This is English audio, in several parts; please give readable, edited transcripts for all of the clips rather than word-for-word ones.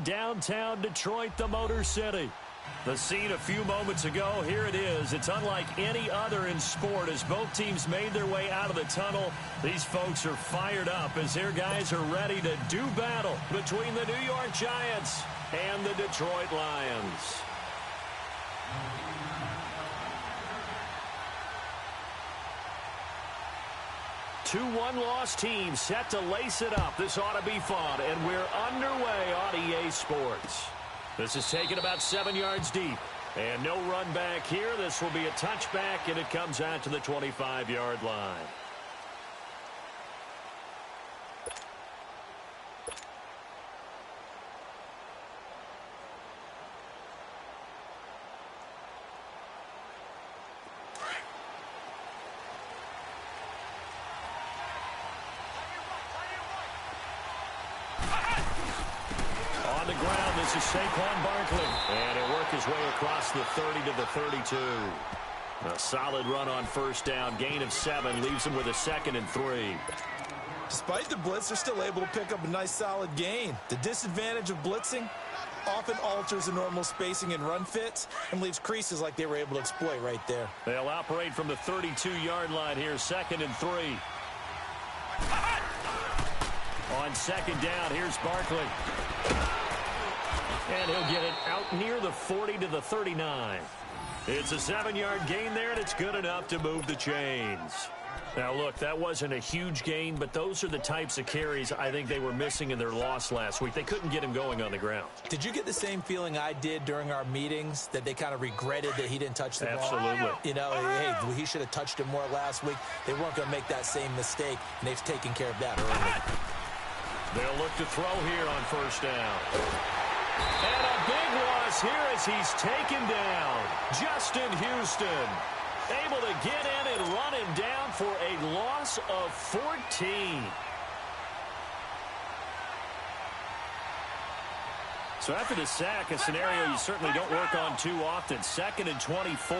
downtown Detroit, the Motor City. The scene a few moments ago, here it is. It's unlike any other in sport as both teams made their way out of the tunnel. These folks are fired up as their guys are ready to do battle between the New York Giants and the Detroit Lions. Two one-loss teams set to lace it up. This ought to be fun, and we're underway on EA Sports. This is taken about 7 yards deep, and no run back here. This will be a touchback, and it comes out to the 25-yard line. On the ground, this is Saquon Barkley. And he'll work his way across the 30 to the 32. A solid run on first down. Gain of 7 leaves him with a 2nd and 3. Despite the blitz, they're still able to pick up a nice solid gain. The disadvantage of blitzing often alters the normal spacing and run fits and leaves creases like they were able to exploit right there. They'll operate from the 32-yard line here, 2nd and 3. On 2nd down, here's Barkley. And he'll get it out near the 40 to the 39. It's a 7-yard gain there, and it's good enough to move the chains. Now, look, that wasn't a huge gain, but those are the types of carries I think they were missing in their loss last week. They couldn't get him going on the ground. Did you get the same feeling I did during our meetings, that they kind of regretted that he didn't touch the ball? Absolutely. You know, hey, he should have touched it more last week. They weren't going to make that same mistake, and they've taken care of that early. They'll look to throw here on first down. And a big loss here as he's taken down. Justin Houston able to get in and run him down for a loss of 14. So after the sack, a scenario you certainly don't work on too often. 2nd and 24.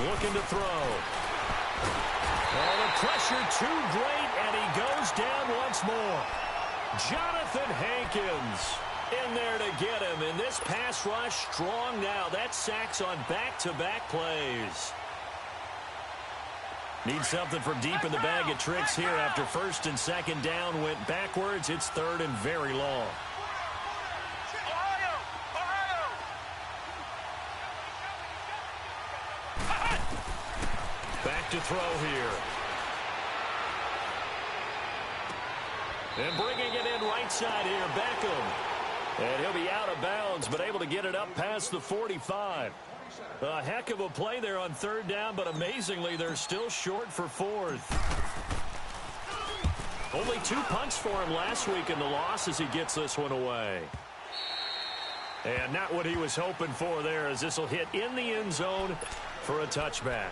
Looking to throw. Oh, the pressure too great, and he goes down once more. Jonathan Hankins in there to get him, and this pass rush strong now. That sacks on back-to-back plays. Need something from deep in the bag of tricks here after 1st and 2nd down went backwards. It's 3rd and very long. To throw here. And bringing it in right side here, Beckham. And he'll be out of bounds, but able to get it up past the 45. A heck of a play there on 3rd down, but amazingly, they're still short for 4th. Only 2 punts for him last week in the loss as he gets this one away. And not what he was hoping for there, as this will hit in the end zone for a touchback.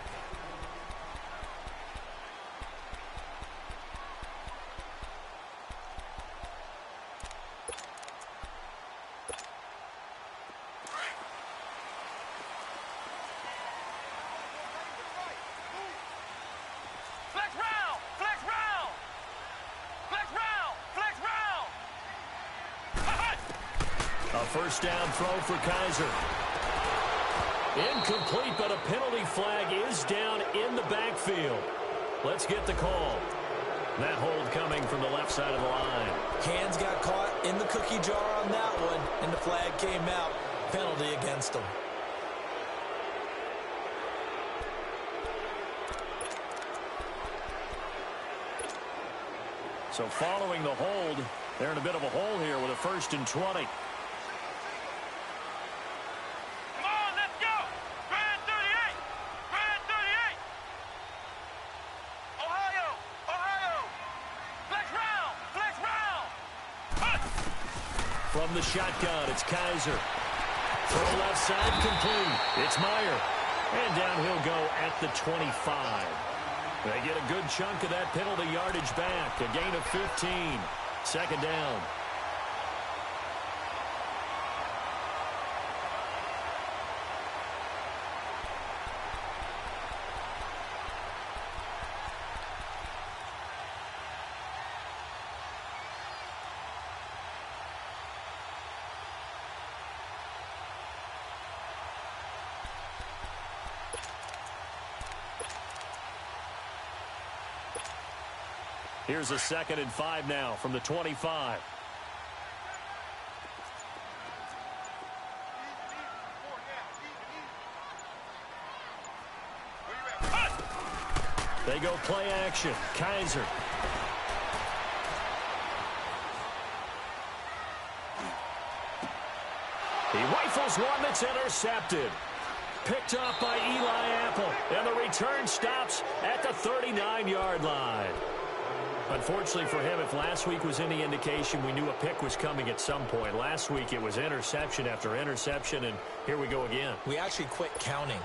First down throw for Kaiser. Incomplete, but a penalty flag is down in the backfield. Let's get the call. That hold coming from the left side of the line. Hands got caught in the cookie jar on that one, and the flag came out. Penalty against him. So following the hold, they're in a bit of a hole here with a 1st and 20. From the shotgun, it's Kaiser. Throw left side complete. It's Meyer. And down he'll go at the 25. They get a good chunk of that penalty yardage back. A gain of 15. 2nd down. Here's a 2nd and 5 now from the 25. They go play action. Kaiser. He rifles one that's intercepted. Picked up by Eli Apple. And the return stops at the 39-yard line. Unfortunately for him, if last week was any indication, we knew a pick was coming at some point. Last week it was interception after interception, and here we go again. We actually quit counting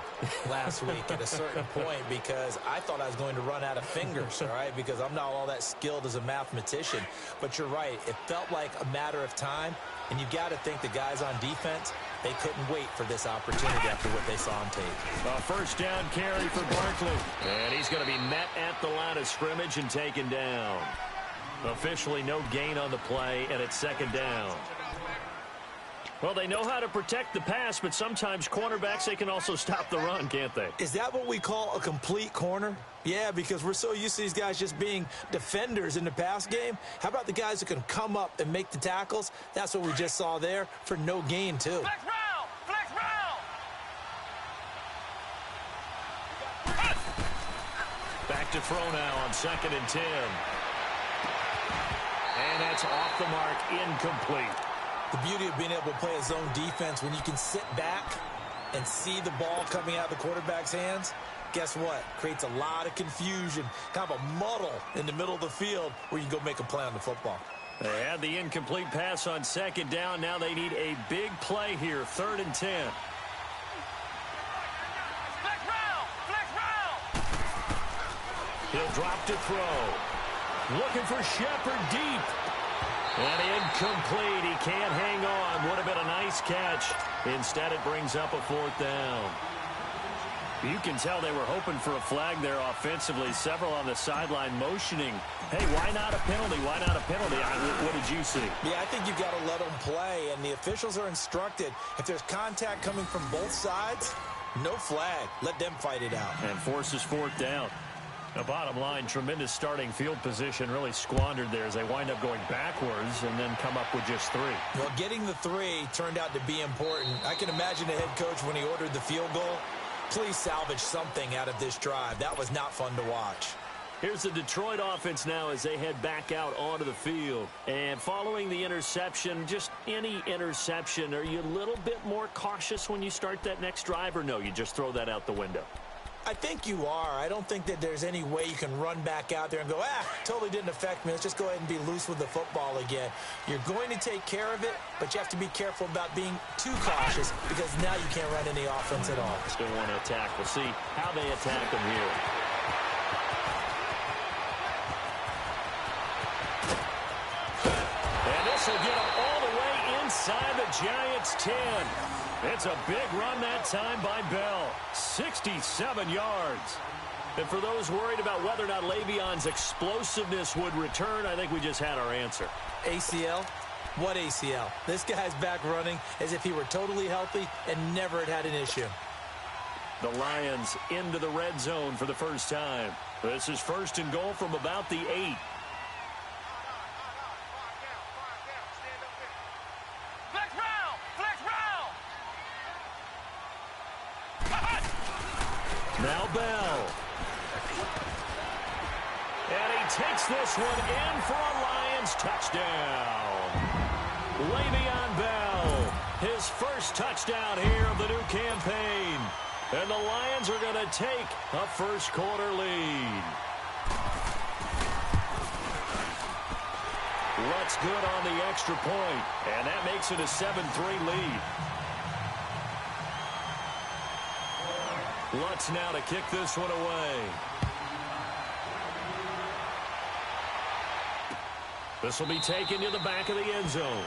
last week at a certain point because I thought I was going to run out of fingers, all right, because I'm not all that skilled as a mathematician. But you're right. It felt like a matter of time, and you got to think the guys on defense, they couldn't wait for this opportunity after what they saw on tape. A first down carry for Barkley. And he's going to be met at the line of scrimmage and taken down. Officially no gain on the play, and it's 2nd down. Well, they know how to protect the pass, but sometimes cornerbacks, they can also stop the run, can't they? Is that what we call a complete corner? Yeah, because we're so used to these guys just being defenders in the pass game. How about the guys who can come up and make the tackles? That's what we just saw there for no gain, too. Flex round! Flex round! Back to throw now on 2nd and 10. And that's off the mark, incomplete. The beauty of being able to play a zone defense when you can sit back and see the ball coming out of the quarterback's hands, guess what? Creates a lot of confusion, kind of a muddle in the middle of the field where you can go make a play on the football. They had the incomplete pass on 2nd down. Now they need a big play here, 3rd and 10. Flex round! Flex round! He'll drop to throw. Looking for Shepard deep. And incomplete. He can't hang on. Would have been a nice catch. Instead, it brings up a 4th down. You can tell they were hoping for a flag there offensively. Several on the sideline motioning. Hey, why not a penalty? Why not a penalty? What did you see? Yeah, I think you've got to let them play, and the officials are instructed. If there's contact coming from both sides, no flag. Let them fight it out. And forces 4th down. The bottom line, tremendous starting field position, really squandered there as they wind up going backwards and then come up with just 3. Well, getting the 3 turned out to be important. I can imagine the head coach when he ordered the field goal. Please salvage something out of this drive. That was not fun to watch. Here's the Detroit offense now as they head back out onto the field. And following the interception, just any interception, are you a little bit more cautious when you start that next drive, or no, you just throw that out the window? I think you are. I don't think that there's any way you can run back out there and go, totally didn't affect me. Let's just go ahead and be loose with the football again. You're going to take care of it, but you have to be careful about being too cautious because now you can't run any offense at all. Still want to attack. We'll see how they attack them here. And this will get them all the way inside the Giants' 10. It's a big run that time by Bell. 67 yards. And for those worried about whether or not Le'Veon's explosiveness would return, I think we just had our answer. ACL? What ACL? This guy's back running as if he were totally healthy and never had an issue. The Lions into the red zone for the first time. This is 1st and goal from about the 8. Now Bell. And he takes this one in for a Lions touchdown. Le'Veon Bell, his first touchdown here of the new campaign. And the Lions are going to take a first-quarter lead. Lutz good on the extra point, and that makes it a 7-3 lead. Lutz now to kick this one away. This will be taken to the back of the end zone.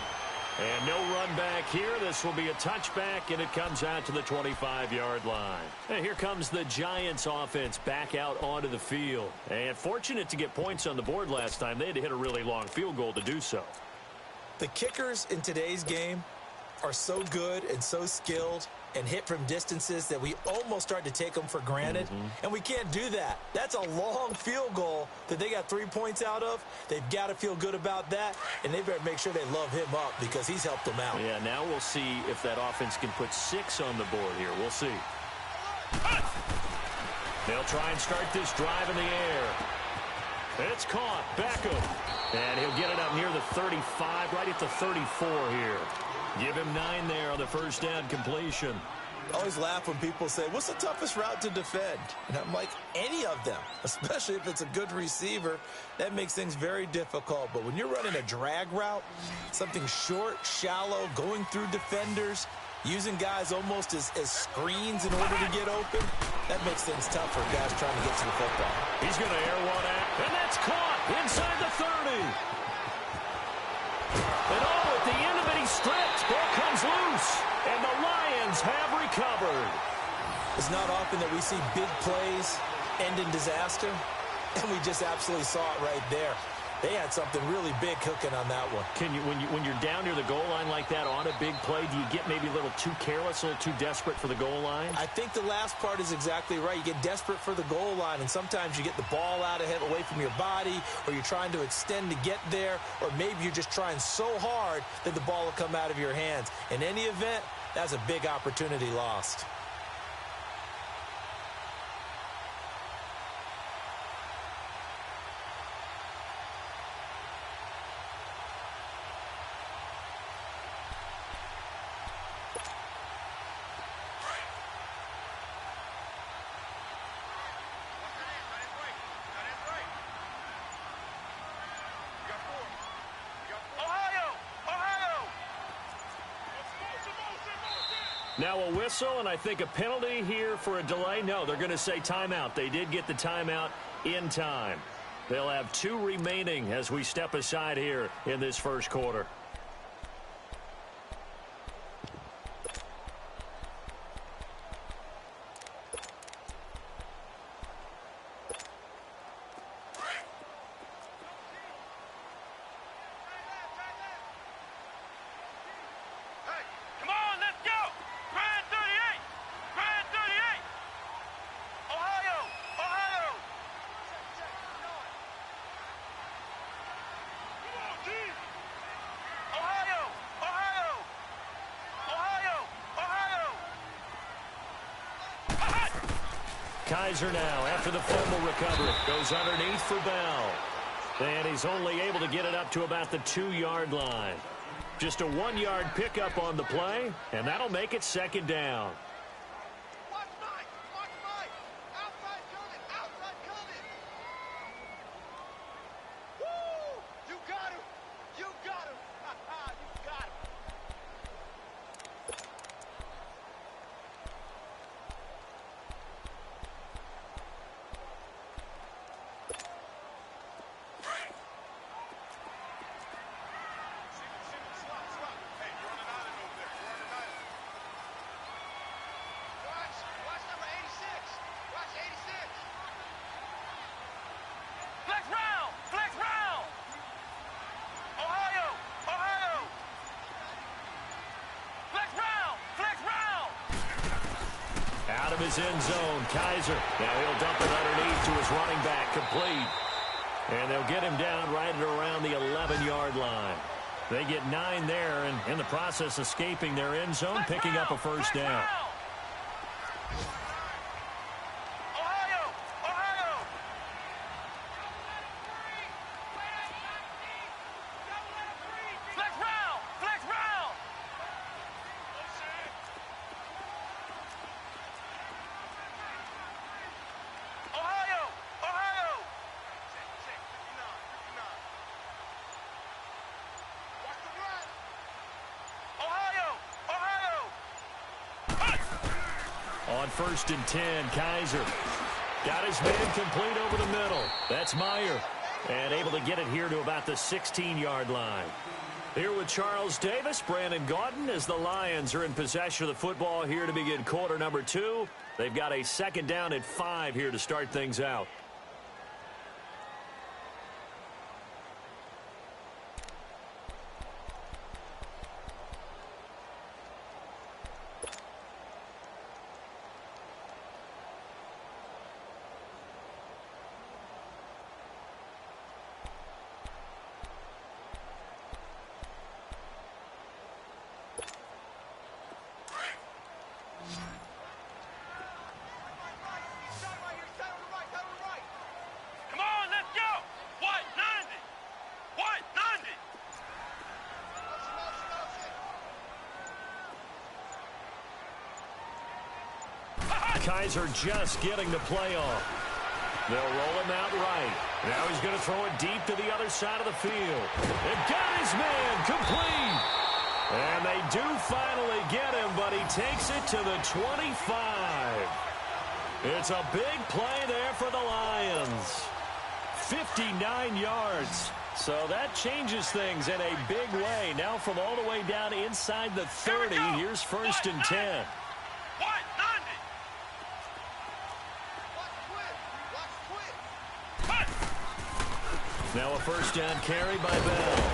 And no run back here. This will be a touchback, and it comes out to the 25-yard line. And here comes the Giants offense back out onto the field. And fortunate to get points on the board last time. They had to hit a really long field goal to do so. The kickers in today's game are so good and so skilled, and hit from distances that we almost start to take them for granted. And we can't do that. That's a long field goal that they got 3 points out of. They've got to feel good about that, and they better make sure they love him up because he's helped them out. Yeah, now we'll see if that offense can put 6 on the board here. We'll see. They'll try and start this drive in the air. It's caught. Beckham. And he'll get it up near the 35, right at the 34 here. Give him 9 there on the first down completion. I always laugh when people say, what's the toughest route to defend? And I'm like, any of them, especially if it's a good receiver. That makes things very difficult. But when you're running a drag route, something short, shallow, going through defenders, using guys almost as screens in order to get open, that makes things tough for guys trying to get to the football. He's going to air one out, and that's caught inside the 30. And at the end of it, he's stripped. Ball comes loose, and the Lions have recovered. It's not often that we see big plays end in disaster, and we just absolutely saw it right there. They had something really big cooking on that one. Can you, when you're down near the goal line like that on a big play, do you get maybe a little too careless, a little too desperate for the goal line? I think the last part is exactly right. You get desperate for the goal line, and sometimes you get the ball out ahead, away from your body, or you're trying to extend to get there, or maybe you're just trying so hard that the ball will come out of your hands. In any event, that's a big opportunity lost. Now a whistle, and I think a penalty here for a delay. No, they're going to say timeout. They did get the timeout in time. They'll have 2 remaining as we step aside here in this first quarter. Kaiser now, after the fumble recovery, goes underneath for Bell. And he's only able to get it up to about the 2-yard line. Just a 1-yard pickup on the play, and that'll make it second down. Out of his end zone, Kaiser. Now he'll dump it underneath to his running back, complete. And they'll get him down right at around the 11-yard line. They get 9 there, and in the process escaping their end zone, picking up a first down. On 1st and 10, Kaiser got his man complete over the middle. That's Meyer. And able to get it here to about the 16-yard line. Here with Charles Davis, Brandon Gaudin, as the Lions are in possession of the football here to begin quarter number 2. They've got a second down at 5 here to start things out. Kaiser just getting the play off. They'll roll him out right. Now he's going to throw it deep to the other side of the field. It got his man complete. And they do finally get him, but he takes it to the 25. It's a big play there for the Lions. 59 yards. So that changes things in a big way. Now from all the way down inside the 30, here's 1st and 10. Now a first down carry by Bell.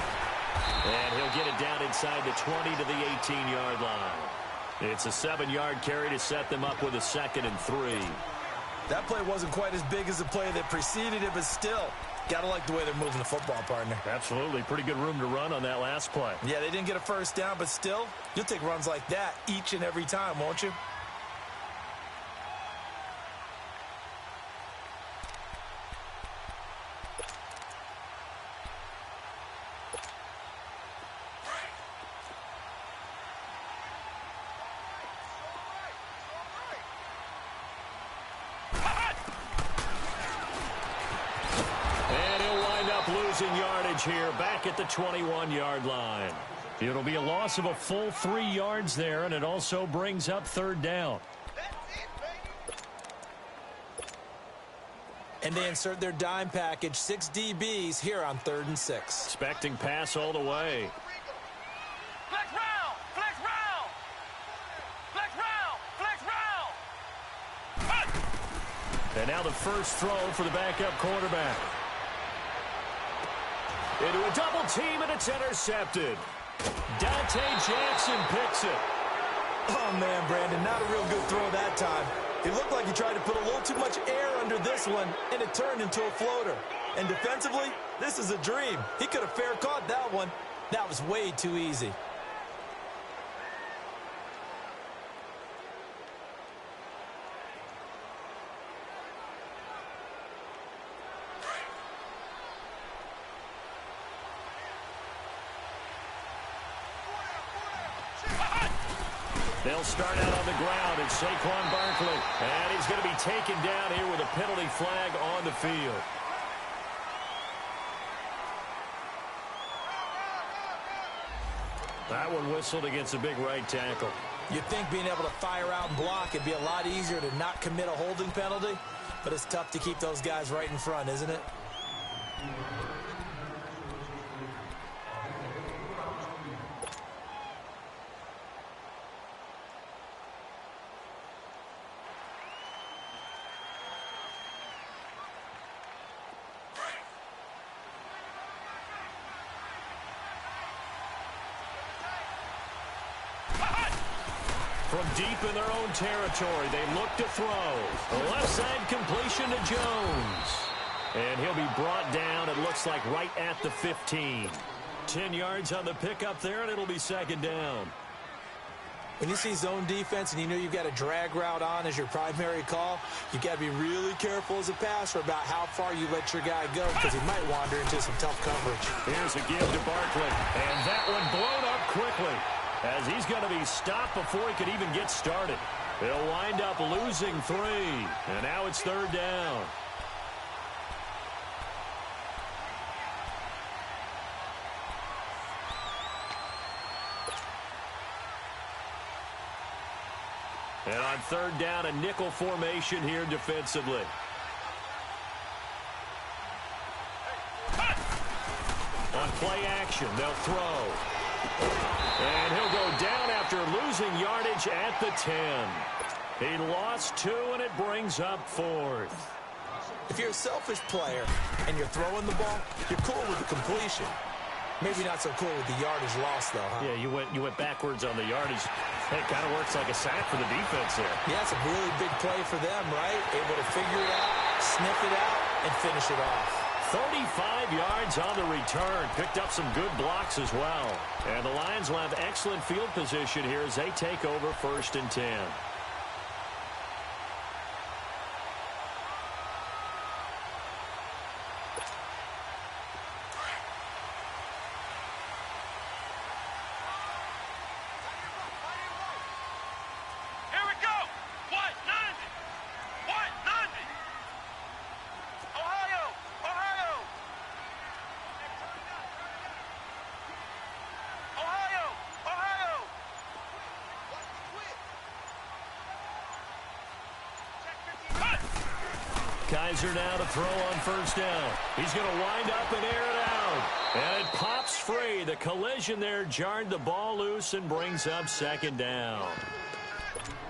And he'll get it down inside the 20 to the 18-yard line. It's a 7-yard carry to set them up with a 2nd and 3. That play wasn't quite as big as the play that preceded it, but still, gotta like the way they're moving the football, partner. Absolutely. Pretty good room to run on that last play. Yeah, they didn't get a first down, but still, you'll take runs like that each and every time, won't you? Yardage here back at the 21-yard line. It'll be a loss of a full 3 yards there, and it also brings up 3rd down. And they insert their dime package, 6 DBs here on 3rd and 6. Expecting pass all the way. Flex round! Flex round! Flex round! Flex round! And now the first throw for the backup quarterback. Into a double team, and it's intercepted. Dante Jackson picks it. Oh, man, Brandon, not a real good throw that time. It looked like he tried to put a little too much air under this one, and it turned into a floater. And defensively, this is a dream. He could have fair caught that one. That was way too easy. They'll start out on the ground. It's Saquon Barkley. And he's going to be taken down here with a penalty flag on the field. That one whistled against a big right tackle. You'd think being able to fire out and block it'd be a lot easier to not commit a holding penalty, but it's tough to keep those guys right in front, isn't it? From deep in their own territory, they look to throw. The left side completion to Jones. And he'll be brought down, it looks like, right at the 15. 10 yards on the pickup there, and it'll be 2nd down. When you see zone defense and you know you've got a drag route on as your primary call, you've got to be really careful as a passer about how far you let your guy go because he might wander into some tough coverage. Here's a give to Barkley. And that one blown up quickly, as he's going to be stopped before he could even get started. They'll wind up losing 3, and now it's 3rd down. And on 3rd down, a nickel formation here defensively. On play action, they'll throw. And he'll go down after losing yardage at the 10. He lost 2, and it brings up 4th. If you're a selfish player and you're throwing the ball, you're cool with the completion. Maybe not so cool with the yardage loss, though, huh? Yeah, you went backwards on the yardage. It kind of works like a sack for the defense there. Yeah, it's a really big play for them, right? Able to figure it out, sniff it out, and finish it off. 35 yards on the return. Picked up some good blocks as well. And the Lions will have excellent field position here as they take over 1st and 10. Here we go! What? 90! Kaiser now to throw on first down. He's going to wind up and air it out. And it pops free. The collision there jarred the ball loose and brings up second down.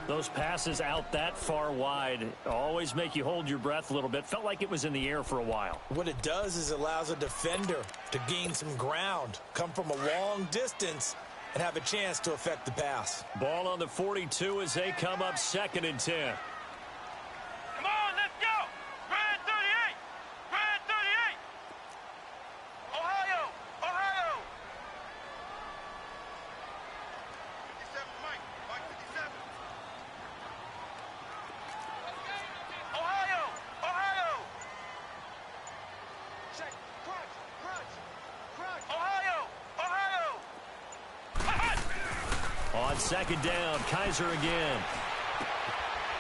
Those passes out that far wide always make you hold your breath a little bit. Felt like it was in the air for a while. What it does is it allows a defender to gain some ground, come from a long distance, and have a chance to affect the pass. Ball on the 42 as they come up 2nd and 10. Come on, let's go. Grand 38. Grand 38. Ohio. Ohio. 57, Mike. Mike 57. Ohio. Ohio. Check. Crunch. Crunch. Crunch. Ohio. Ohio. On 2nd down, Kaiser again.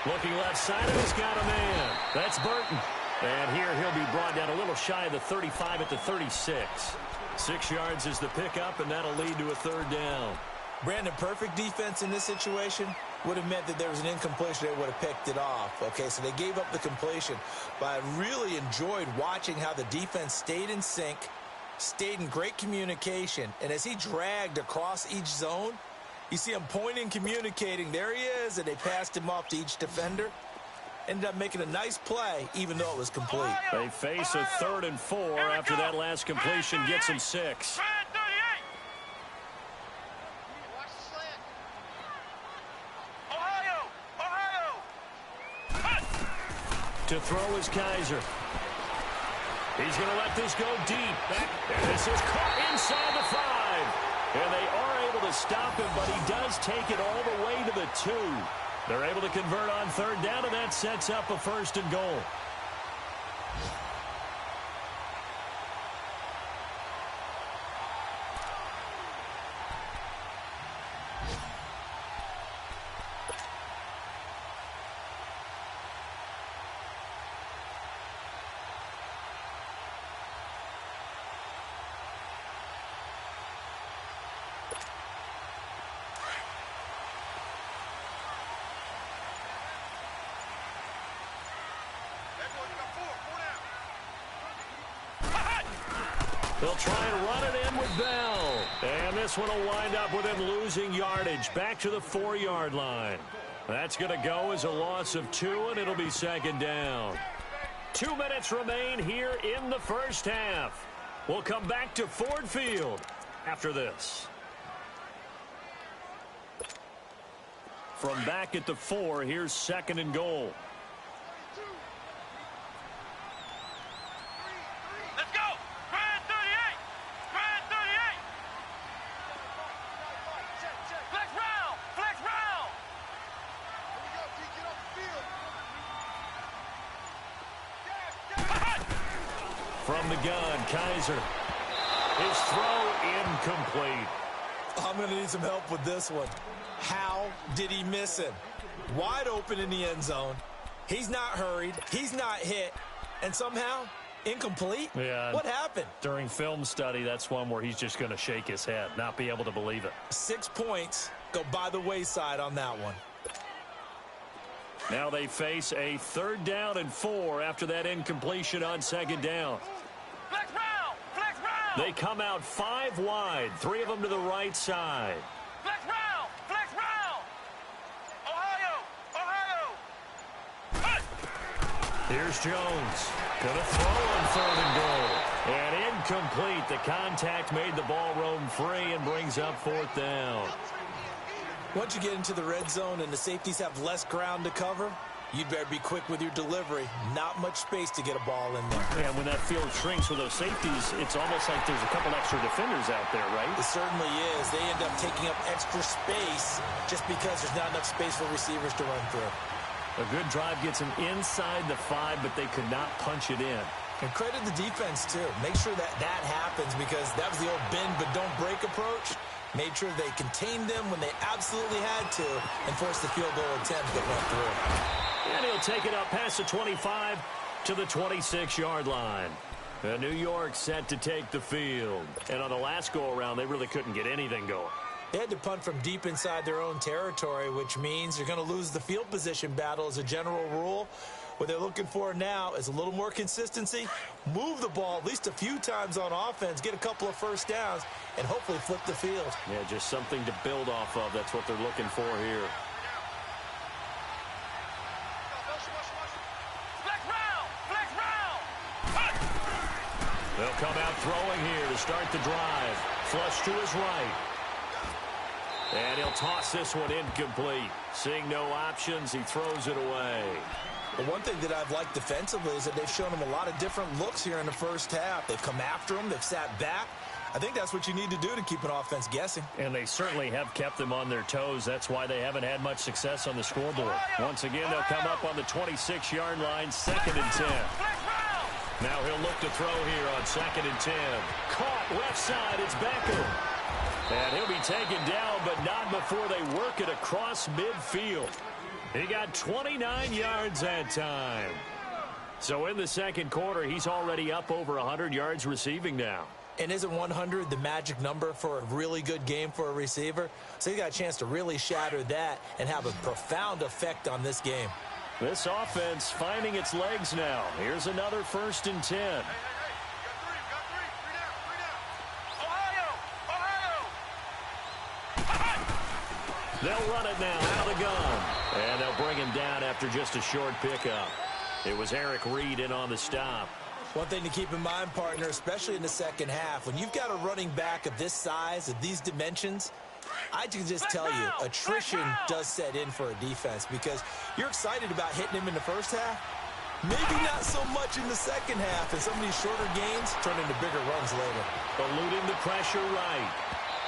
Looking left side, and he's got a man. That's Burton. And here he'll be brought down a little shy of the 35 at the 36. 6 yards is the pickup, and that'll lead to a 3rd down. Brandon, perfect defense in this situation would have meant that there was an incompletion. They would have picked it off. Okay, so they gave up the completion. But I really enjoyed watching how the defense stayed in sync, stayed in great communication, and as he dragged across each zone, you see him pointing, communicating. There he is, and they passed him off to each defender. Ended up making a nice play, even though it was complete. They face a 3rd and 4 after that last completion gets them 6. Grand 38. Watch the slant. Ohio. Ohio. To throw is Kaiser. He's going to let this go deep. And this is caught inside the 5. And they are able to stop him, but he does take it all the way to the 2. They're able to convert on 3rd down, and that sets up a 1st and goal. They'll try and run it in with Bell. And this one will wind up with him losing yardage back to the 4-yard line. That's going to go as a loss of 2, and it'll be 2nd down. 2 minutes remain here in the first half. We'll come back to Ford Field after this. From back at the 4, here's 2nd and goal. Let's go. Grand 38. Grand 38. Flex round. Flex round. Here we go, D. Get off the field. From the gun, Kaiser. His throw incomplete. I'm going to need some help with this one. How did he miss him? Wide open in the end zone. He's not hurried. He's not hit. And somehow, incomplete? Yeah. What happened? During film study, that's one where he's just going to shake his head, not be able to believe it. 6 points go by the wayside on that one. Now they face a 3rd down and 4 after that incompletion on 2nd down. Flex round. Flex round. They come out 5 wide, 3 of them to the right side. Flex round. Flex round. Ohio. Ohio. Here's Jones. Gonna throw on 3rd and goal. And incomplete. The contact made the ball roam free and brings up 4th down. Once you get into the red zone and the safeties have less ground to cover, you'd better be quick with your delivery. Not much space to get a ball in there. And when that field shrinks with those safeties, it's almost like there's a couple extra defenders out there, right? It certainly is. They end up taking up extra space just because there's not enough space for receivers to run through. A good drive gets them inside the 5, but they could not punch it in. And credit the defense, too. Make sure that that happens because that was the old bend but don't break approach. Made sure they contained them when they absolutely had to and forced the field goal attempt that went through. And he'll take it up past the 25 to the 26-yard line. And New York set to take the field. And on the last go-around, they really couldn't get anything going. They had to punt from deep inside their own territory, which means you're going to lose the field position battle as a general rule. What they're looking for now is a little more consistency, move the ball at least a few times on offense, get a couple of first downs, and hopefully flip the field. Yeah, just something to build off of. That's what they're looking for here. They'll come out throwing here to start the drive. Flush to his right. And he'll toss this one incomplete. Seeing no options, he throws it away. Well, one thing that I've liked defensively is that they've shown him a lot of different looks here in the first half. They've come after him. They've sat back. I think that's what you need to do to keep an offense guessing. And they certainly have kept them on their toes. That's why they haven't had much success on the scoreboard. Once again, they'll come up on the 26-yard line, 2nd and 10. Now he'll look to throw here on 2nd and 10. Caught left side. It's Beckham. And he'll be taken down, but not before they work it across midfield. He got 29 yards that time. So in the second quarter, he's already up over 100 yards receiving now. And isn't 100 the magic number for a really good game for a receiver? So he got a chance to really shatter that and have a profound effect on this game. This offense finding its legs now. Here's another 1st and 10. They'll run it now out of the gun. And they'll bring him down after just a short pickup. It was Eric Reed in on the stop. One thing to keep in mind, partner, especially in the second half, when you've got a running back of this size, of these dimensions, I can just tell you, attrition does set in for a defense because you're excited about hitting him in the first half. Maybe not so much in the second half, and some of these shorter gains turn into bigger runs later. Eluding the pressure right.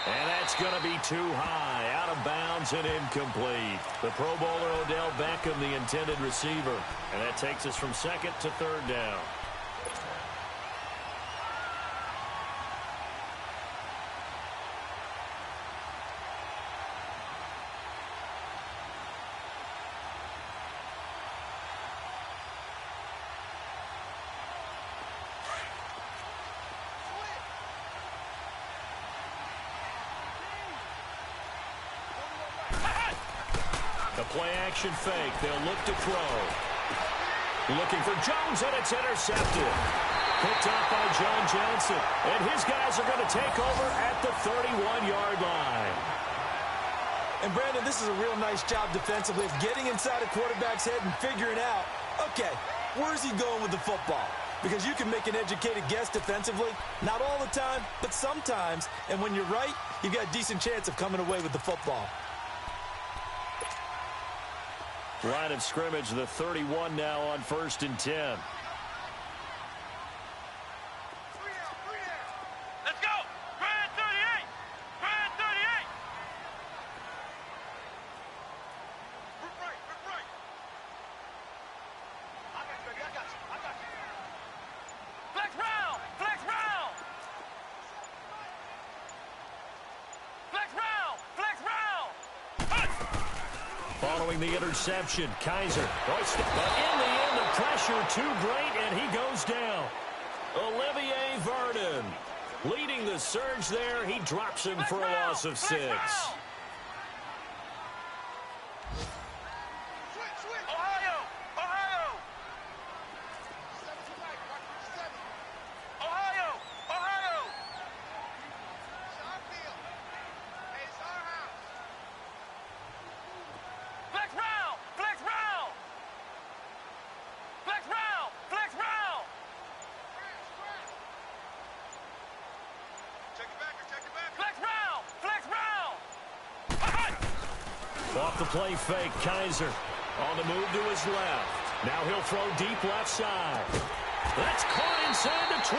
And that's going to be too high, out of bounds and incomplete. The Pro Bowler Odell Beckham, the intended receiver. And that takes us from 2nd to 3rd down. A play-action fake. They'll look to throw. Looking for Jones, and it's intercepted. Picked off by John Johnson. And his guys are going to take over at the 31-yard line. And, Brandon, this is a real nice job defensively of getting inside a quarterback's head and figuring out, okay, where's he going with the football? Because you can make an educated guess defensively. Not all the time, but sometimes. And when you're right, you've got a decent chance of coming away with the football. Line of scrimmage, the 31 now on 1st and 10. Let's go! Grand 38! Grand 38! Group right, group right. I got you, baby, I got you, I got you. Flex round! Flex round! Flex round! Flex round! Following the interception, Kaiser. But in the end, the pressure too great, and he goes down. Olivier Vernon leading the surge there. He drops him for a loss of 6. Ohio! Ohio! Ohio! Ohio! Flex round! Flex round! Flex round! Flex round! Check it back, check it back. Flex round! Flex round! Off the play fake, Kaiser on the move to his left. Now he'll throw deep left side. That's caught inside the 20.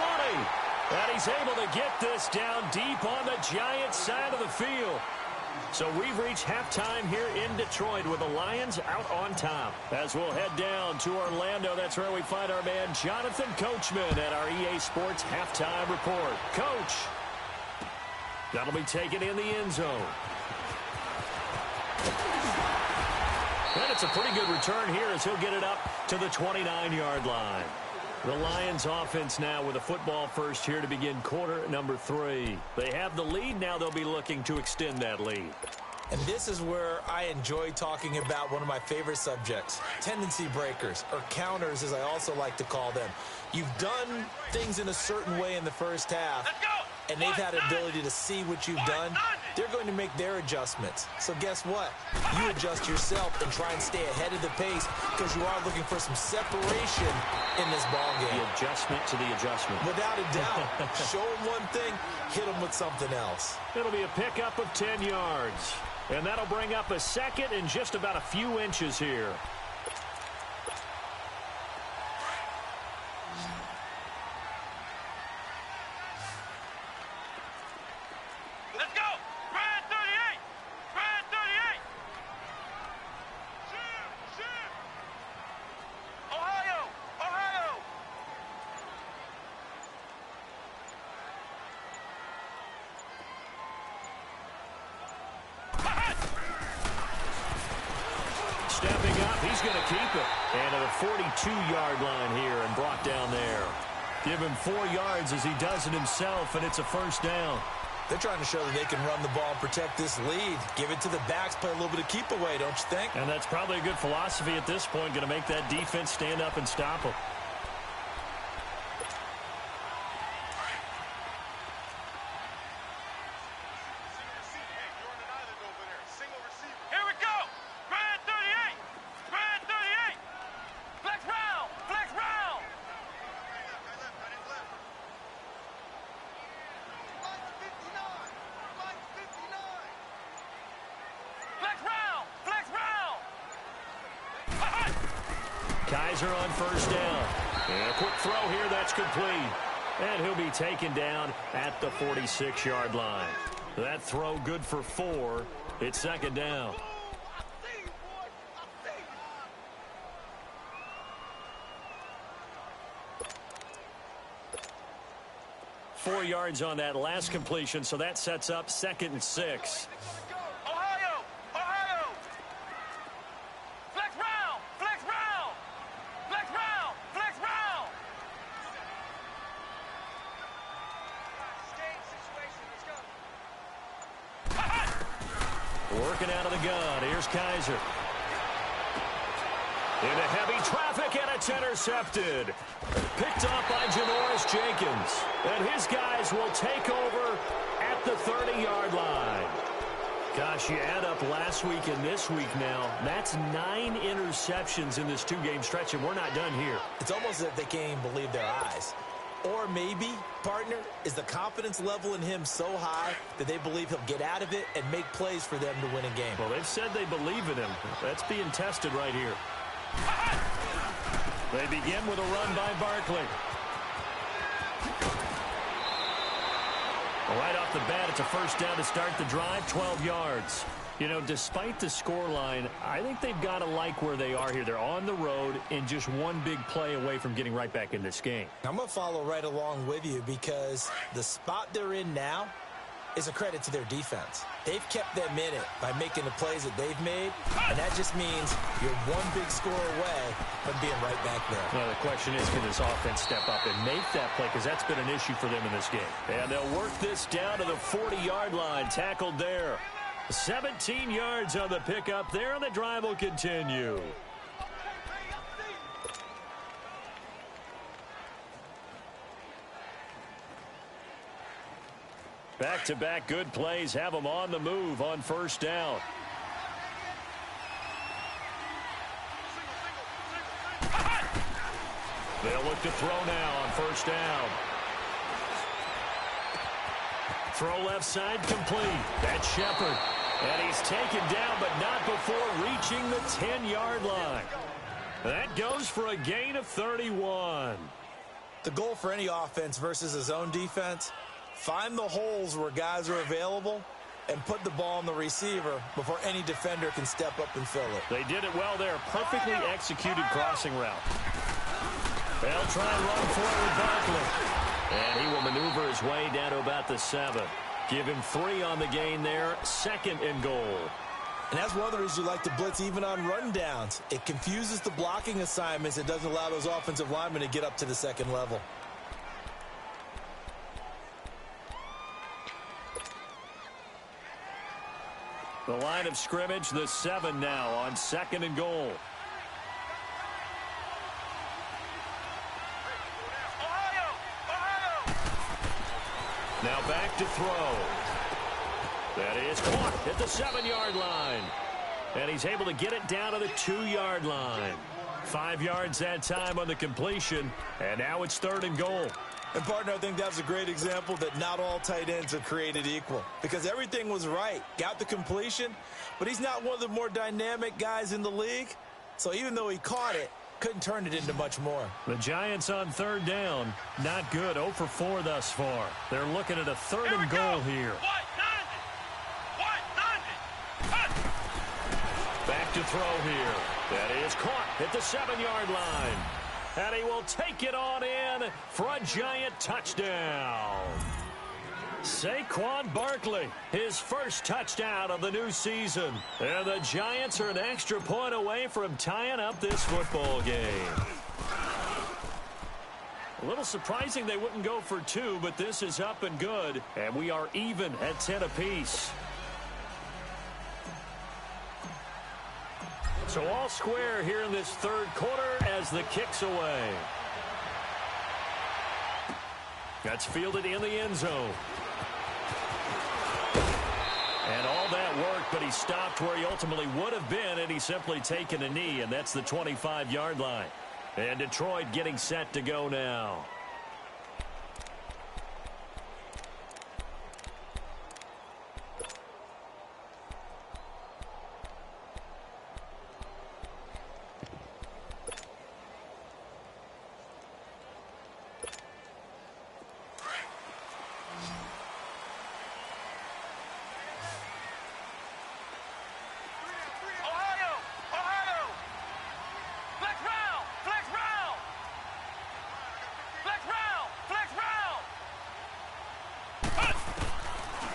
And he's able to get this down deep on the Giants side of the field. So we've reached halftime here in Detroit with the Lions out on top. As we'll head down to Orlando, that's where we find our man Jonathan Coachman at our EA Sports Halftime Report. Coach, that'll be taken in the end zone. And it's a pretty good return here as he'll get it up to the 29-yard line. The Lions offense now with a football first here to begin quarter number 3. They have the lead. Now they'll be looking to extend that lead. And this is where I enjoy talking about one of my favorite subjects, tendency breakers, or counters as I also like to call them. You've done things in a certain way in the first half, and they've had an ability to see what you've done. They're going to make their adjustments. So guess what? You adjust yourself and try and stay ahead of the pace because you are looking for some separation in this ball game. The adjustment to the adjustment. Without a doubt. Show them one thing, hit them with something else. It'll be a pickup of 10 yards. And that'll bring up a second and just about a few inches here. Let's go! Brad 38! Brad 38! Shoot! Ohio! Ohio! Stepping up, he's going to keep it. And to the 42-yard line here and brought down there. Give him 4 yards as he does it himself, and it's a first down. They're trying to show that they can run the ball and protect this lead. Give it to the backs, play a little bit of keep away, don't you think? And that's probably a good philosophy at this point, going to make that defense stand up and stop them. Here we go! Brad 38! Brad 38! Flex round! Flex round! Flex round! Flex round! Kaiser on first down. And a quick throw here, that's complete. And he'll be taken down at the 46-yard line. That throw good for 4. It's second down. 4 yards on that last completion, so that sets up 2nd and 6. Ohio! Ohio! Flex round! Flex round! Flex round! Flex round! Game situation, let's go. Working out of the gun. Here's Kaiser. Into heavy traffic, and it's intercepted. Picked off by Janoris Jenkins. And his guys will take over at the 30-yard line. Gosh, you add up last week and this week now. That's 9 interceptions in this 2-game stretch, and we're not done here. It's almost as if they can't even believe their eyes. Or maybe, partner, is the confidence level in him so high that they believe he'll get out of it and make plays for them to win a game. Well, they've said they believe in him. That's being tested right here. They begin with a run by Barkley. Right off the bat, it's a first down to start the drive, 12 yards. You know, despite the scoreline, I think they've got to like where they are here. They're on the road and just one big play away from getting right back in this game. I'm going to follow right along with you because the spot they're in now is a credit to their defense. They've kept them in it by making the plays that they've made, and that just means you're one big score away from being right back there. Well, the question is, can this offense step up and make that play? Because that's been an issue for them in this game. And they'll work this down to the 40-yard line, tackled there. 17 yards on the pickup there, and the drive will continue. Back-to-back good plays have them on the move on first down. They'll look to throw now on first down. Throw left side complete. That's Shepard. And he's taken down, but not before reaching the 10-yard line. That goes for a gain of 31. The goal for any offense versus his own defense, find the holes where guys are available and put the ball on the receiver before any defender can step up and fill it. They did it well there. Perfectly executed crossing route. They'll try and run forward Barkley. And he will maneuver his way down to about the 7. Give him 3 on the gain there. 2nd and goal. And that's one of the reasons you like to blitz even on rundowns. It confuses the blocking assignments. It doesn't allow those offensive linemen to get up to the 2nd level. The line of scrimmage, the 7 now on 2nd and goal. Now back to throw. That is caught at the 7-yard line. And he's able to get it down to the 2-yard line. 5 yards that time on the completion. And now it's 3rd and goal. And, partner, I think that's a great example that not all tight ends are created equal. Because everything was right. Got the completion, but he's not one of the more dynamic guys in the league. So even though he caught it, couldn't turn it into much more. The Giants on 3rd down. Not good. 0 for 4 thus far. They're looking at a 3rd and goal here. Back to throw here. That is caught at the 7-yard line. And he will take it on in for a Giant touchdown. Saquon Barkley, his first touchdown of the new season. And the Giants are an extra point away from tying up this football game. A little surprising they wouldn't go for 2, but this is up and good. And we are even at 10 apiece. So all square here in this 3rd quarter as the kick's away. That's fielded in the end zone. And all that worked, but he stopped where he ultimately would have been, and he's simply taken a knee, and that's the 25-yard line. And Detroit getting set to go now.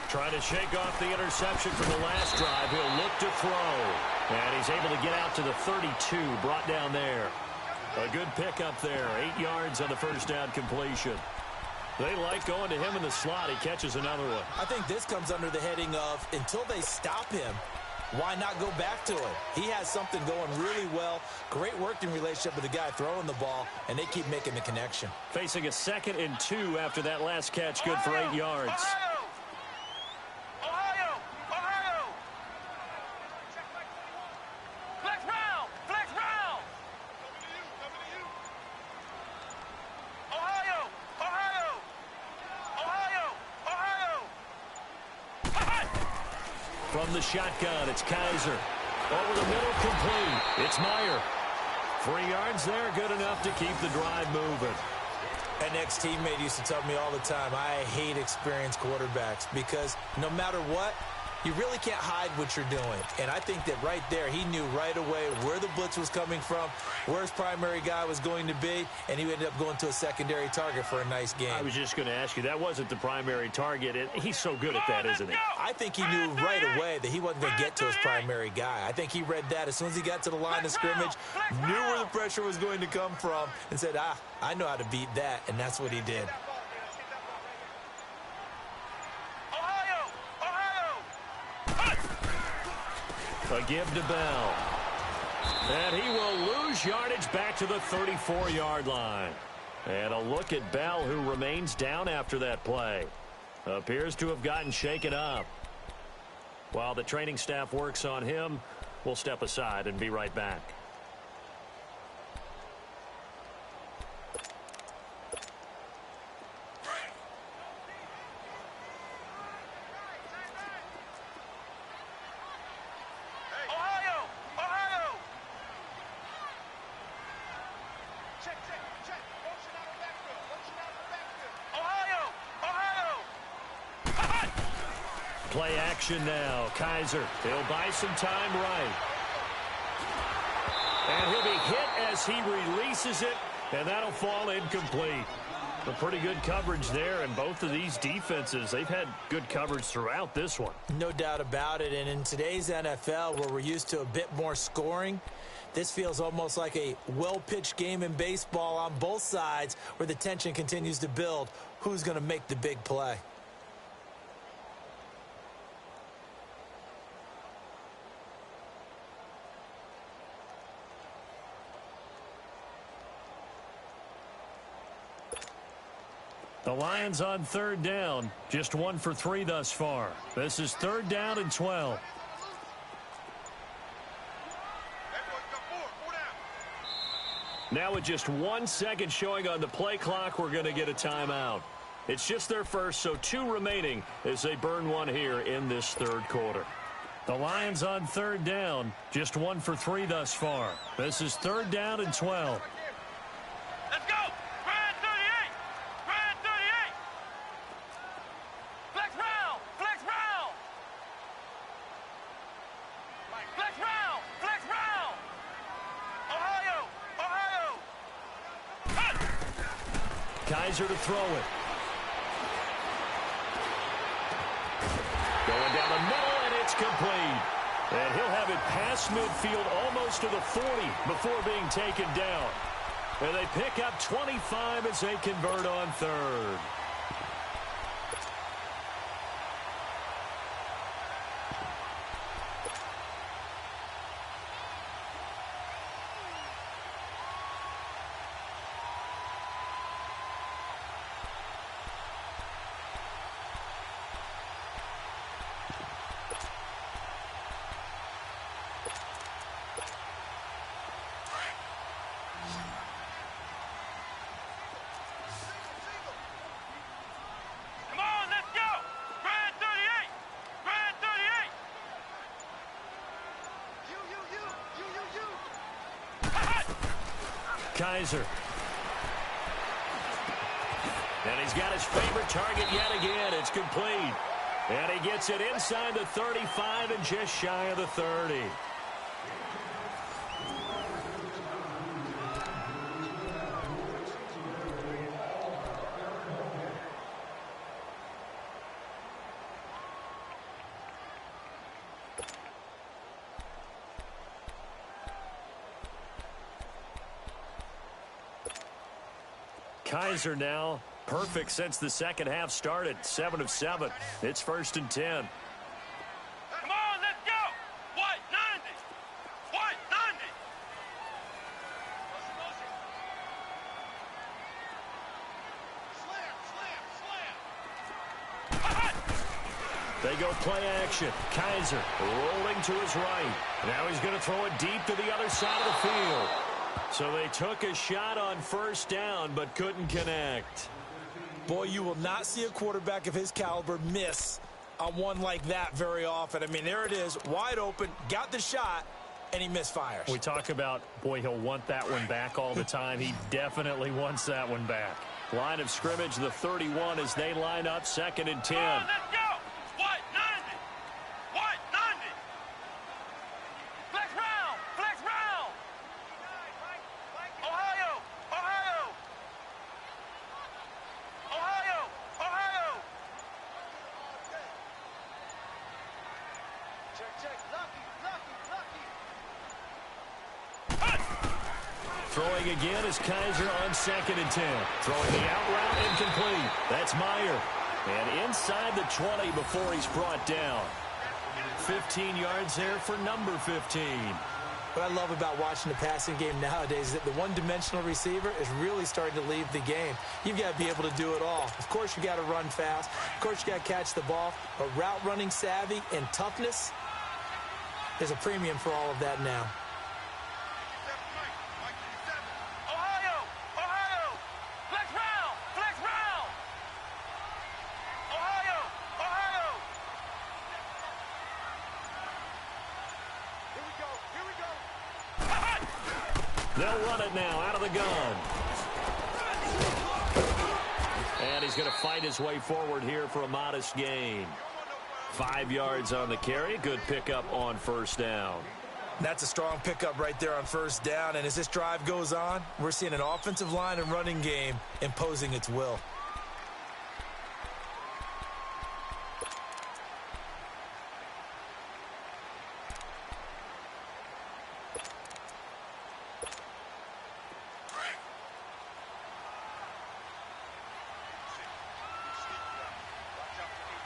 Trying to shake off the interception from the last drive. He'll look to throw. And he's able to get out to the 32, brought down there. A good pickup there. 8 yards on the first down completion. They like going to him in the slot. He catches another one. I think this comes under the heading of until they stop him, why not go back to him? He has something going really well. Great working relationship with the guy throwing the ball, and they keep making the connection. Facing a 2nd and 2 after that last catch, good for 8 yards. From the shotgun, it's Kaiser. Over the middle, complete. It's Meyer. 3 yards there, good enough to keep the drive moving. An ex-teammate used to tell me all the time, I hate experienced quarterbacks because no matter what, you really can't hide what you're doing. And I think that right there, he knew right away where the blitz was coming from, where his primary guy was going to be, and he ended up going to a secondary target for a nice game. I was just going to ask you, that wasn't the primary target. He's so good at that, isn't he? I think he knew right away that he wasn't going to get to his primary guy. I think he read that as soon as he got to the line of scrimmage, knew where the pressure was going to come from, and said, I know how to beat that, and that's what he did. A give to Bell. And he will lose yardage back to the 34-yard line. And a look at Bell, who remains down after that play. Appears to have gotten shaken up. While the training staff works on him, we'll step aside and be right back. Play action now. Kaiser, he'll buy some time right. And he'll be hit as he releases it, and that'll fall incomplete. A pretty good coverage there, and both of these defenses, they've had good coverage throughout this one. No doubt about it, and in today's NFL, where we're used to a bit more scoring, this feels almost like a well-pitched game in baseball on both sides, where the tension continues to build. Who's going to make the big play? The Lions on third down, just 1 for 3 thus far. This is 3rd down and 12. Now with just 1 second showing on the play clock, we're going to get a timeout. It's just their first, so 2 remaining as they burn 1 here in this 3rd quarter. The Lions on third down, just 1 for 3 thus far. This is 3rd down and 12. Let's go! Grand 38! Grand 38! Flex round! Flex round! Flex round! Flex round! Ohio! Ohio! Cut! Kaiser to throw it. Going down the middle, and it's complete. And he'll have it past midfield almost to the 40 before being taken down. And they pick up 25 as they convert on 3rd. Come on, let's go! Grand 38! Grand 38! Kaiser. And he's got his favorite target yet again. It's complete. And he gets it inside the 35 and just shy of the 30. Kaiser now, perfect since the second half started. 7 of 7. It's 1st and 10. Come on, let's go! White 90! White 90! Slam, slam, slam! They go play action. Kaiser rolling to his right. Now he's going to throw it deep to the other side of the field. So they took a shot on 1st down, but couldn't connect. Boy, you will not see a quarterback of his caliber miss on one like that very often. I mean, there it is, wide open, got the shot, and he misfires. We talk about, boy, he'll want that one back all the time. He definitely wants that one back. Line of scrimmage, the 31 as they line up, 2nd and 10. Come on, let's go! White 90! White 90! Flex round! Flex round! Ohio! Ohio! Ohio! Ohio! Check. Lucky! Throwing again is Kaiser on 2nd and 10. Throwing the out route incomplete. That's Meyer. And inside the 20 before he's brought down. 15 yards there for number 15. What I love about watching the passing game nowadays is that the one-dimensional receiver is really starting to leave the game. You've got to be able to do it all. Of course, you got to run fast. Of course, you got to catch the ball. But route running savvy and toughness, there's a premium for all of that now. Ohio! Ohio! Flex round! Flex round! Ohio! Ohio! Here we go! They'll run it now out of the gun. And he's going to fight his way forward here for a modest gain. 5 yards on the carry. Good pickup on 1st down. That's a strong pickup right there on 1st down. And as this drive goes on, we're seeing an offensive line and running game imposing its will.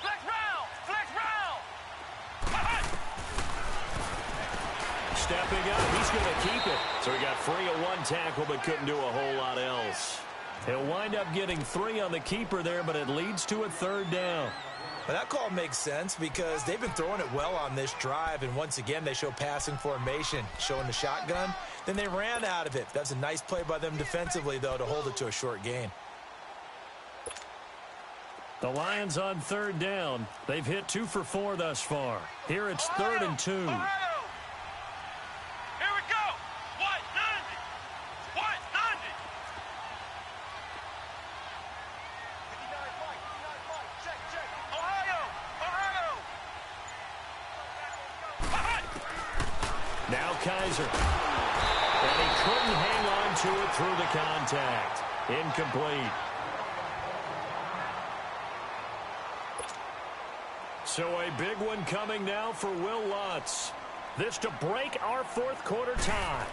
Flex round! Flex round! Stepping up, he's going to keep it. So he got free of 1 tackle, but couldn't do a whole lot else. He'll wind up getting 3 on the keeper there, but it leads to a 3rd down. Well, that call makes sense because they've been throwing it well on this drive, and once again, they show passing formation, showing the shotgun. Then they ran out of it. That's a nice play by them defensively, though, to hold it to a short gain. The Lions on 3rd down. They've hit 2 for 4 thus far. Here it's 3rd and 2. Ohio! Here we go! What? 90! What? 90! 59 Mike. Check. Ohio! Now Kaiser. And he couldn't hang on to it through the contact. Incomplete. So a big one coming now for Will Lutz. This to break our 4th quarter tie.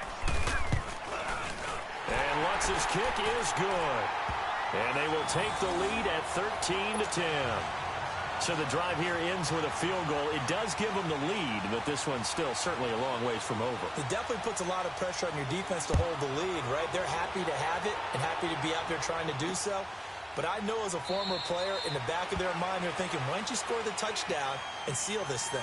And Lutz's kick is good. And they will take the lead at 13-10. So the drive here ends with a field goal. It does give them the lead, but this one's still certainly a long ways from over. It definitely puts a lot of pressure on your defense to hold the lead, right? They're happy to have it and happy to be out there trying to do so. But I know as a former player, in the back of their mind, they're thinking, why don't you score the touchdown and seal this thing?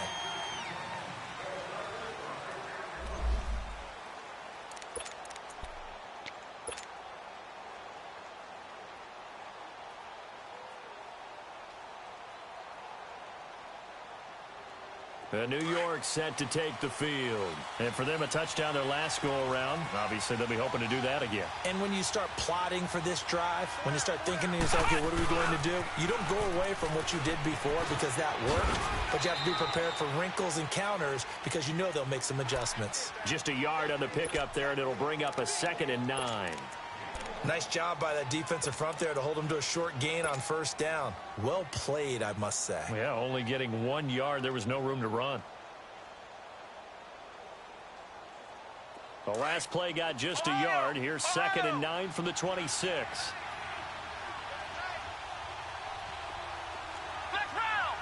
New York set to take the field. And for them, a touchdown their last go-around. Obviously, they'll be hoping to do that again. And when you start plotting for this drive, when you start thinking to yourself, okay, what are we going to do? You don't go away from what you did before because that worked, but you have to be prepared for wrinkles and counters because you know they'll make some adjustments. Just a yard on the pickup there, and it'll bring up a 2nd and 9. Nice job by that defensive front there to hold them to a short gain on 1st down. Well played, I must say. Yeah, only getting 1 yard. There was no room to run. The last play got just a yard. Here's 2nd and 9 from the 26. Flex round!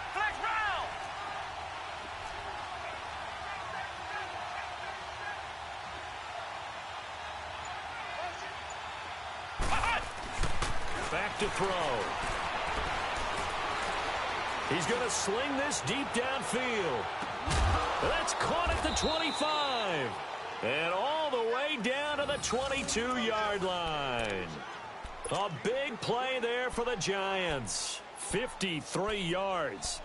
Back to throw. He's going to sling this deep downfield. That's caught at the 25. And all the way down to the 22-yard line. A big play there for the Giants. 53 yards.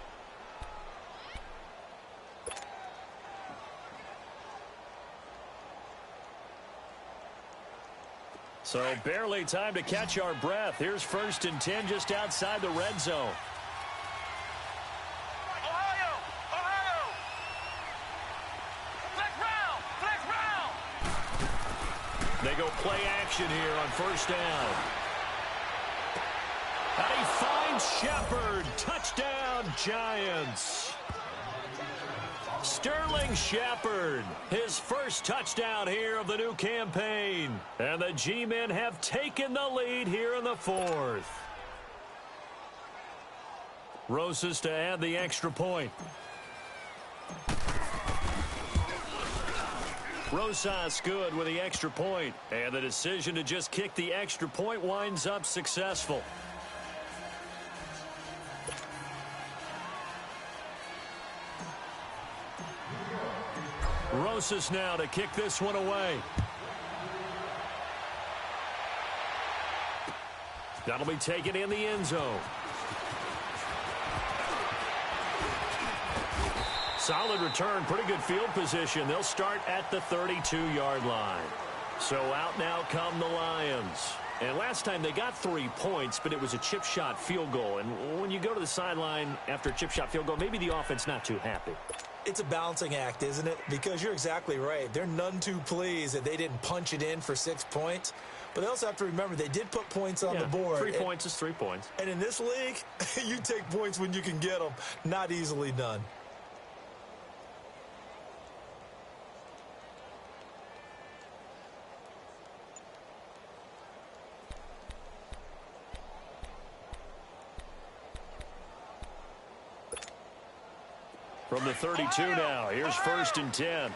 So barely time to catch our breath. Here's 1st and 10 just outside the red zone. Ohio! Flex round! They go play action here on 1st down. And he finds Shepard. Touchdown, Giants. Sterling Shepard, his first touchdown here of the new campaign. And the G-men have taken the lead here in the 4th. Rosas to add the extra point. Rosas good with the extra point. And the decision to just kick the extra point winds up successful. Rosas now to kick this one away. That'll be taken in the end zone. Solid return, pretty good field position. They'll start at the 32-yard line. So out now come the Lions. And last time they got 3 points, but it was a chip shot field goal. And when you go to the sideline after a chip shot field goal, maybe the offense not too happy. It's a balancing act, isn't it? Because you're exactly right. They're none too pleased that they didn't punch it in for 6 points. But they also have to remember they did put points on the board. 3 points is 3 points. And in this league, you take points when you can get them. Not easily done. From the 32 now, here's 1st and 10.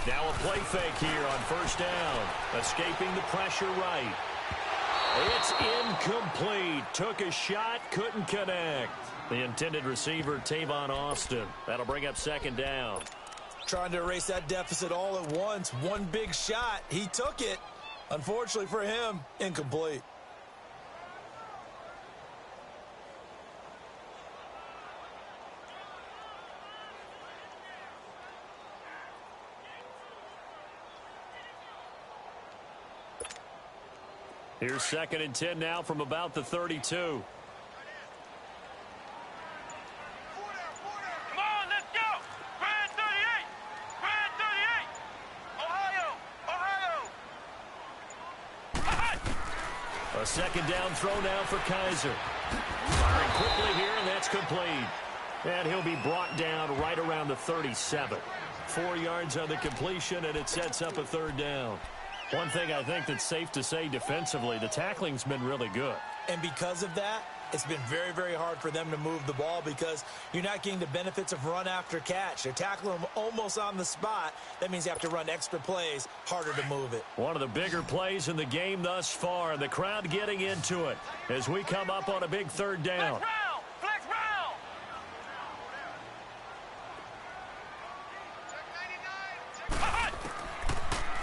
Now a play fake here on first down. Escaping the pressure right. It's incomplete. Took a shot, couldn't connect. The intended receiver, Tavon Austin. That'll bring up second down. Trying to erase that deficit all at once. One big shot. He took it. Unfortunately for him, incomplete. Here's 2nd and 10 now from about the 32. Come on, let's go! Grand 38! Grand 38! Ohio! Ohio! A second down throw now for Kaiser. Firing quickly here, and that's complete. And he'll be brought down right around the 37. 4 yards on the completion, and it sets up a third down. One thing I think that's safe to say defensively, the tackling's been really good. And because of that, it's been very, very hard for them to move the ball because you're not getting the benefits of run after catch. They're tackling them almost on the spot. That means you have to run extra plays, harder to move it. One of the bigger plays in the game thus far, and the crowd getting into it as we come up on a big third down. Flex round!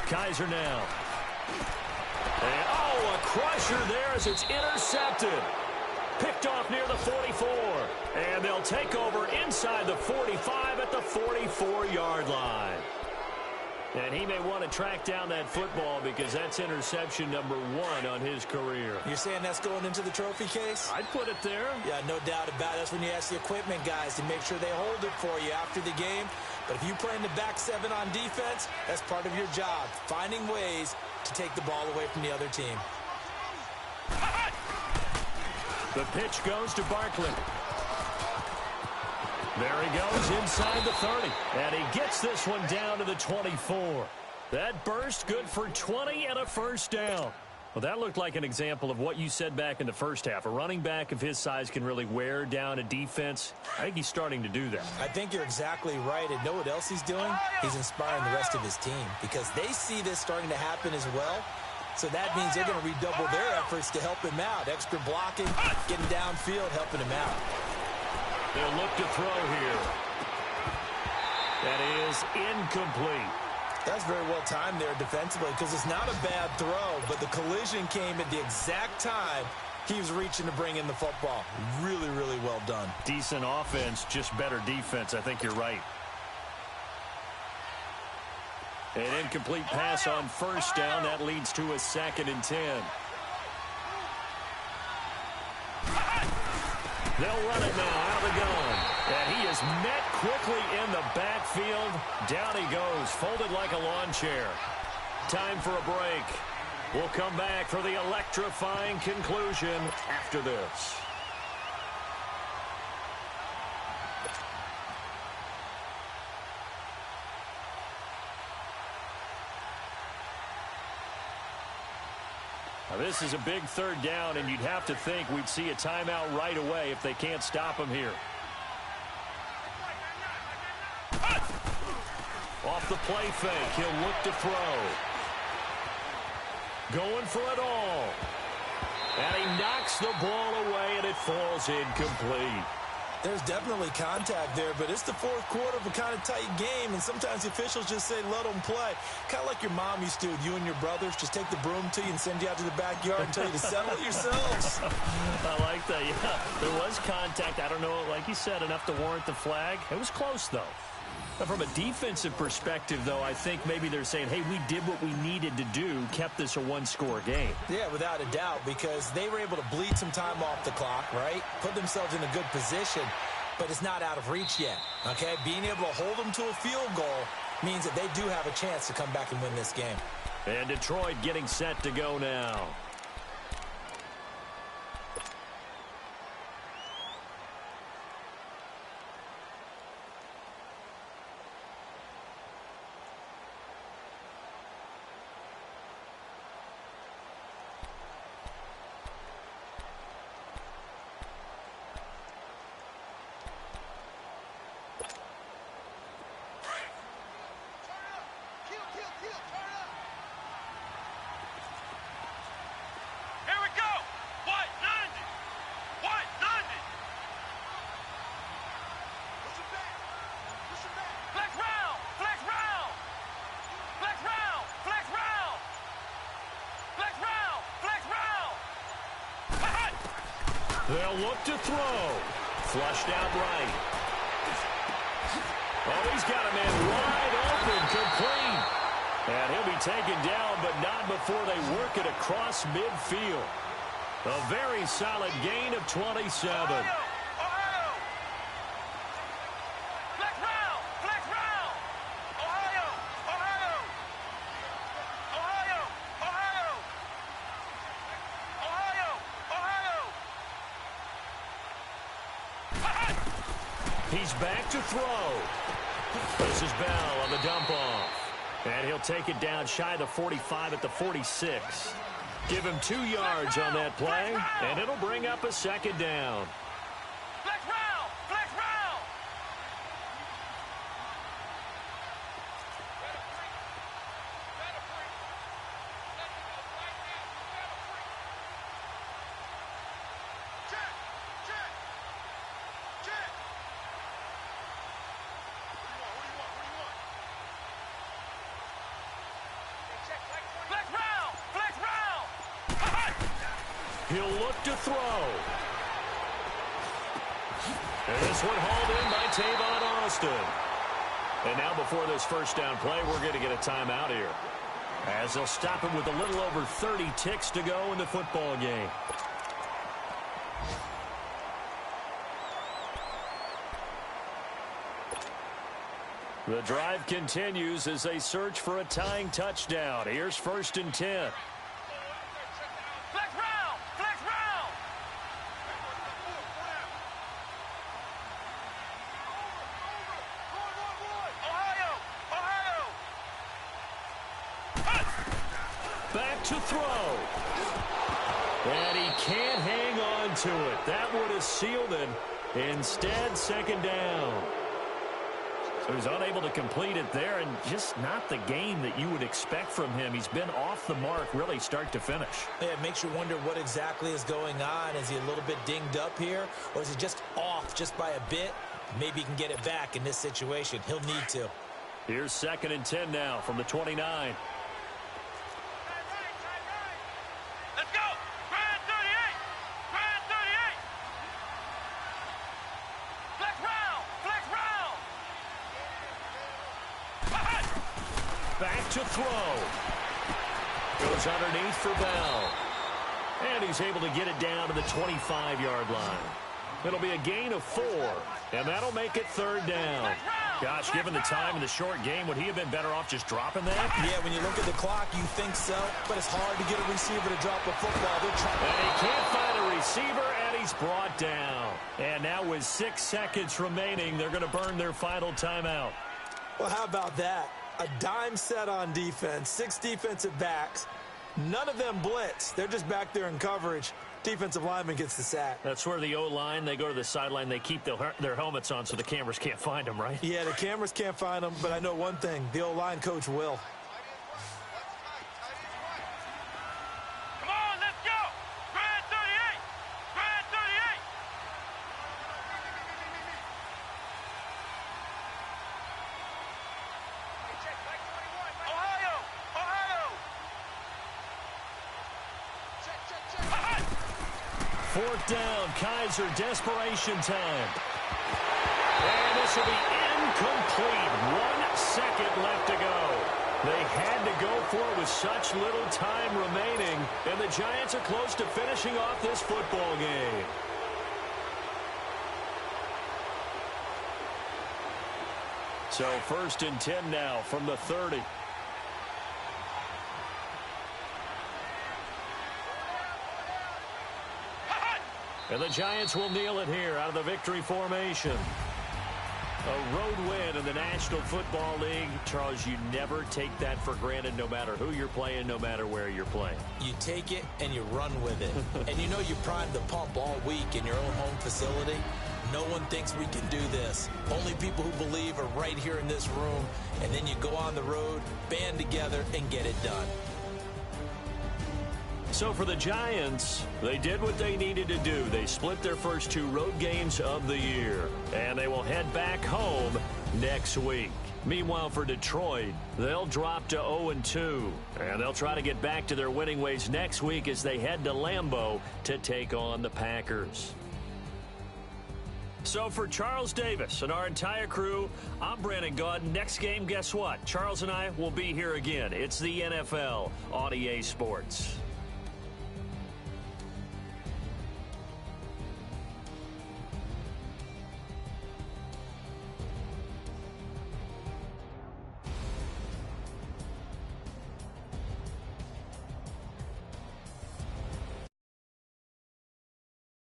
Kaiser now. And, oh, a crusher there as it's intercepted. Picked off near the 44. And they'll take over inside the 45 at the 44-yard line. And he may want to track down that football because that's interception number 1 on his career. You're saying that's going into the trophy case? I'd put it there. Yeah, no doubt about it. That's when you ask the equipment guys to make sure they hold it for you after the game. But if you play in the back 7 on defense, that's part of your job, finding ways to take the ball away from the other team. The pitch goes to Barkley. There he goes inside the 30. And he gets this one down to the 24. That burst good for 20 and a first down. Well, that looked like an example of what you said back in the first half. A running back of his size can really wear down a defense. I think he's starting to do that. I think you're exactly right. And know what else he's doing? He's inspiring the rest of his team because they see this starting to happen as well. So that means they're going to redouble their efforts to help him out. Extra blocking, getting downfield, helping him out. They'll look to throw here. That is incomplete. That's very well timed there defensively because it's not a bad throw, but the collision came at the exact time he was reaching to bring in the football. Really, really well done. Decent offense, just better defense. I think you're right. An incomplete pass on first down. That leads to a 2nd and 10. They'll run it now out of the gun. And he is met quickly in the backfield. Down he goes, folded like a lawn chair. Time for a break. We'll come back for the electrifying conclusion after this. Now, this is a big third down, and you'd have to think we'd see a timeout right away if they can't stop him here. Off the play fake, he'll look to throw. Going for it all. And he knocks the ball away, and it falls incomplete. There's definitely contact there, but it's the fourth quarter of a kind of tight game, and sometimes the officials just say, let them play. Kind of like your mom used to with you and your brothers. Just take the broom to you and send you out to the backyard and tell you to settle it yourselves. I like that, yeah. There was contact. I don't know, like you said, enough to warrant the flag. It was close, though. Now, from a defensive perspective, though, I think maybe they're saying, hey, we did what we needed to do, kept this a one-score game. Yeah, without a doubt, because they were able to bleed some time off the clock, right? Put themselves in a good position, but it's not out of reach yet, okay? Being able to hold them to a field goal means that they do have a chance to come back and win this game. And Detroit getting set to go now. Here we go. What? 90. What? 90. Push it back. Push it back. Flex round. Flex round. Flex round. Flex round. Flex round. Flex round. They'll look to throw. Flushed out right. Oh, he's got a man wide open, complete. And he'll be taken down, but not before they work it across midfield. A very solid gain of 27. Ohio. Flex round. Flex round. Ohio. Ohio. Ohio. Ohio. Ohio. Ohio. He's back to throw. This is Bell on the dump off. And he'll take it down shy of the 45 at the 46. Give him 2 yards on that play, and it'll bring up a second down. Flex round. Flex round. Check. Check. Check. What do you want? What do you want? Flex round. Flex round. He'll look to throw. And this one hauled in by Tavon Austin. And now before this first down play, we're going to get a timeout here, as they'll stop him with a little over 30 ticks to go in the football game. The drive continues as they search for a tying touchdown. Here's 1st and 10. Flex round. Flex round. Ohio. Ohio. Back to throw. And he can't hang on to it. That would have sealed it. Instead, second down. So he's unable to complete it there, and just not the game that you would expect from him. He's been off the mark really start to finish. Yeah, it makes you wonder what exactly is going on. Is he a little bit dinged up here, or is he just off just by a bit? Maybe he can get it back in this situation. He'll need to. Here's 2nd and 10 now from the 29. Let's go. Grand 38. Grand 38. Flex round. Flex round. Back to throw. Goes underneath for Bell. And he's able to get it down to the 25-yard line. It'll be a gain of 4, and that'll make it 3rd down. Gosh, given the time in the short game, would he have been better off just dropping that? Yeah, when you look at the clock, you think so, but it's hard to get a receiver to drop a football. They're trying. And he can't find a receiver, and he's brought down. And now with 6 seconds remaining, they're going to burn their final timeout. Well, how about that? A dime set on defense, 6 defensive backs. None of them blitz. They're just back there in coverage. Defensive lineman gets the sack. That's where the O-line, they go to the sideline, they keep their helmets on so the cameras can't find them, right? Yeah, the cameras can't find them, but I know one thing. The O-line coach will. Come on, let's go. Grand 38. Grand 38. Ohio. Ohio. Check. 4th down, Kaiser, desperation time. And this will be incomplete. 1 second left to go. They had to go for it with such little time remaining, and the Giants are close to finishing off this football game. So 1st and 10 now from the 30. And the Giants will kneel it here out of the victory formation. A road win in the National Football League. Charles, you never take that for granted no matter who you're playing, no matter where you're playing. You take it and you run with it. And you know you primed the pump all week in your own home facility. no one thinks we can do this. Only people who believe are right here in this room. And then you go on the road, band together, and get it done. So for the Giants, they did what they needed to do. They split their first 2 road games of the year, and they will head back home next week. Meanwhile, for Detroit, they'll drop to 0-2, and they'll try to get back to their winning ways next week as they head to Lambeau to take on the Packers. So for Charles Davis and our entire crew, I'm Brandon Gaudin. Next game, guess what? Charles and I will be here again. It's the NFL on EA Sports.